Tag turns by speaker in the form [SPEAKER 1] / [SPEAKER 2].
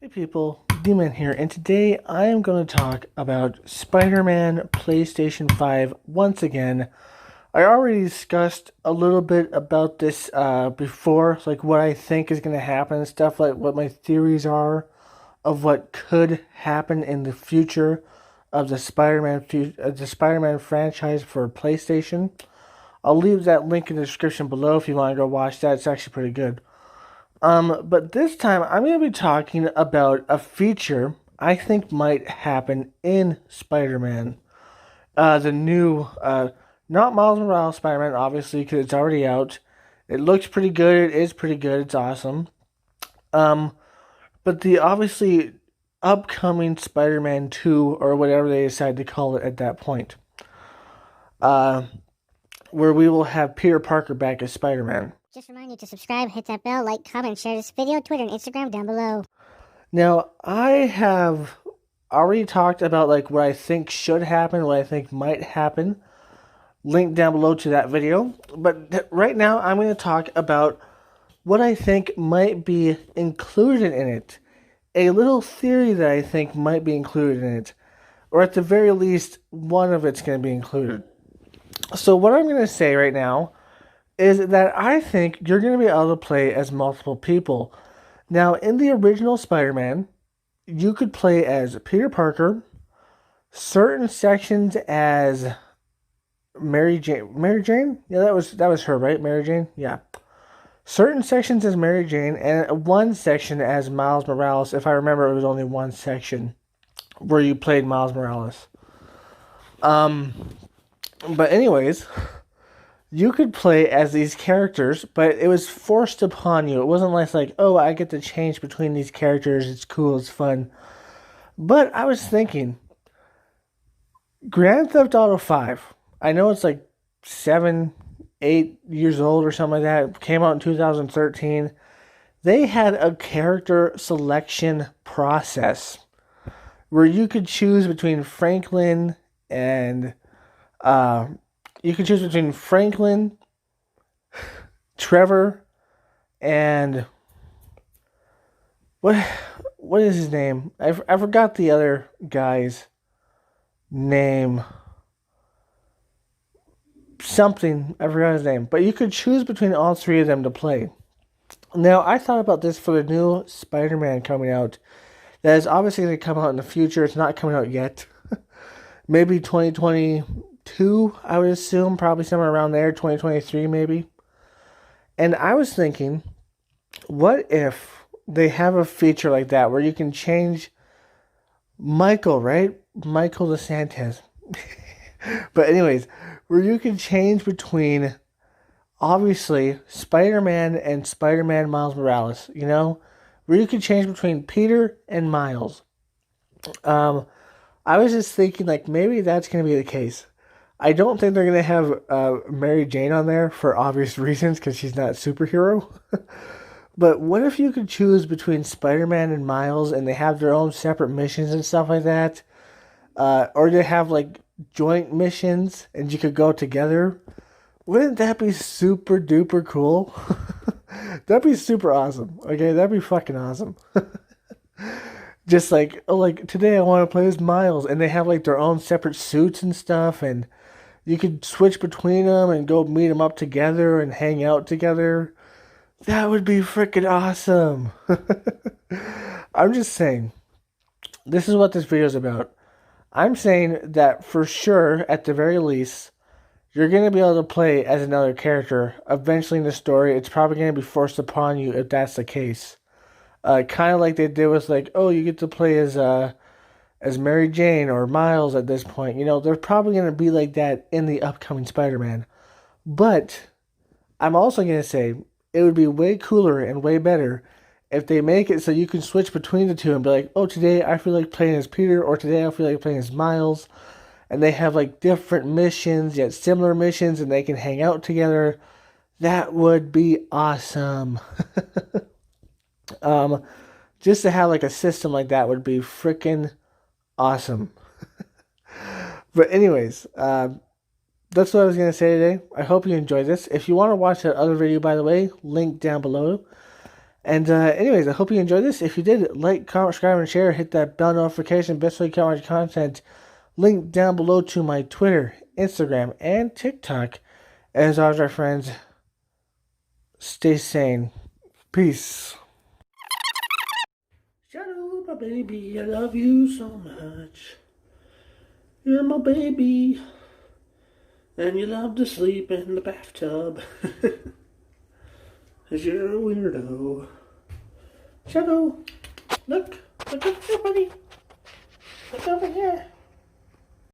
[SPEAKER 1] Hey people, D-Man here, and today I am going to talk about Spider-Man PlayStation 5 once again. I already discussed a little bit about this before, like what I think is going to happen and stuff, like what my theories are of what could happen in the future of the Spider-Man franchise for PlayStation. I'll leave that link in the description below if you want to go watch that. It's actually pretty good. But this time I'm going to be talking about a feature I think might happen in Spider-Man. The new, not Miles Morales Spider-Man, obviously, because it's already out. It looks pretty good. It is pretty good. It's awesome. Um, but the obviously upcoming Spider-Man 2, or whatever they decide to call it at that point, uh, where we will have Peter Parker back as Spider-Man.
[SPEAKER 2] Just remind you to subscribe, hit that bell, like, comment, share this video, Twitter, and Instagram down below.
[SPEAKER 1] Now, I have already talked about like what I think should happen, what I think might happen. Link down below to that video. But right now, I'm going to talk about what I think might be included in it. A little theory that I think might be included in it. Or at the very least, one of it's going to be included. So what I'm going to say right now is that I think you're going to be able to play as multiple people. Now, in the original Spider-Man, you could play as Peter Parker, certain sections as Mary Jane. Mary Jane? Yeah, that was her, right? Mary Jane? Yeah. Certain sections as Mary Jane, and one section as Miles Morales. If I remember, it was only one section where you played Miles Morales. But anyways, you could play as these characters, but it was forced upon you. It wasn't like, oh, I get to change between these characters. It's cool. It's fun. But I was thinking, Grand Theft Auto 5, I know it's like 7, 8 years old or something like that. It came out in 2013. They had a character selection process where you could choose between Franklin and Trevor, and what is his name? I forgot the other guy's name. Something, I forgot his name. But you could choose between all three of them to play. Now, I thought about this for the new Spider-Man coming out. That is obviously going to come out in the future. It's not coming out yet. Maybe 2022, I would assume. Probably somewhere around there. 2023, maybe. And I was thinking, what if they have a feature like that where you can change Michael, right? Michael DeSantis. But anyways, where you can change between, obviously, Spider-Man and Spider-Man Miles Morales, you know? Where you can change between Peter and Miles. I was just thinking, like, maybe that's going to be the case. I don't think they're going to have Mary Jane on there for obvious reasons, because she's not a superhero. But what if you could choose between Spider-Man and Miles, and they have their own separate missions and stuff like that? Or they have, like, joint missions, and you could go together? Wouldn't that be super duper cool? That'd be super awesome. Okay, that'd be fucking awesome. Just like, oh, like, today I want to play as Miles, and they have, like, their own separate suits and stuff, and you could switch between them and go meet them up together and hang out together. That would be freaking awesome. I'm just saying, this is what this video is about. I'm saying that for sure, at the very least, you're going to be able to play as another character. Eventually in the story, it's probably going to be forced upon you if that's the case. Kind of like they did with, like, oh, you get to play as Mary Jane or Miles at this point. You know, they're probably going to be like that in the upcoming Spider-Man. But I'm also going to say it would be way cooler and way better if they make it so you can switch between the two and be like, oh, today I feel like playing as Peter, or today I feel like playing as Miles. And they have, like, different missions, yet similar missions, and they can hang out together. That would be awesome. Just to have, like, a system like that would be freaking awesome. But anyways, that's what I was going to say today. I hope you enjoyed this. If you want to watch that other video, by the way, link down below. And anyways, I hope you enjoyed this. If you did, like, comment, subscribe, and share. Hit that bell notification. Best way to get my content. Link down below to my Twitter, Instagram, and TikTok. As always, my friends, stay sane. Peace. Shadow, my baby, I love you so much. You're my baby. And you love to sleep in the bathtub. 'Cause you're a weirdo. Shadow, look. Look over here, buddy. Look over here.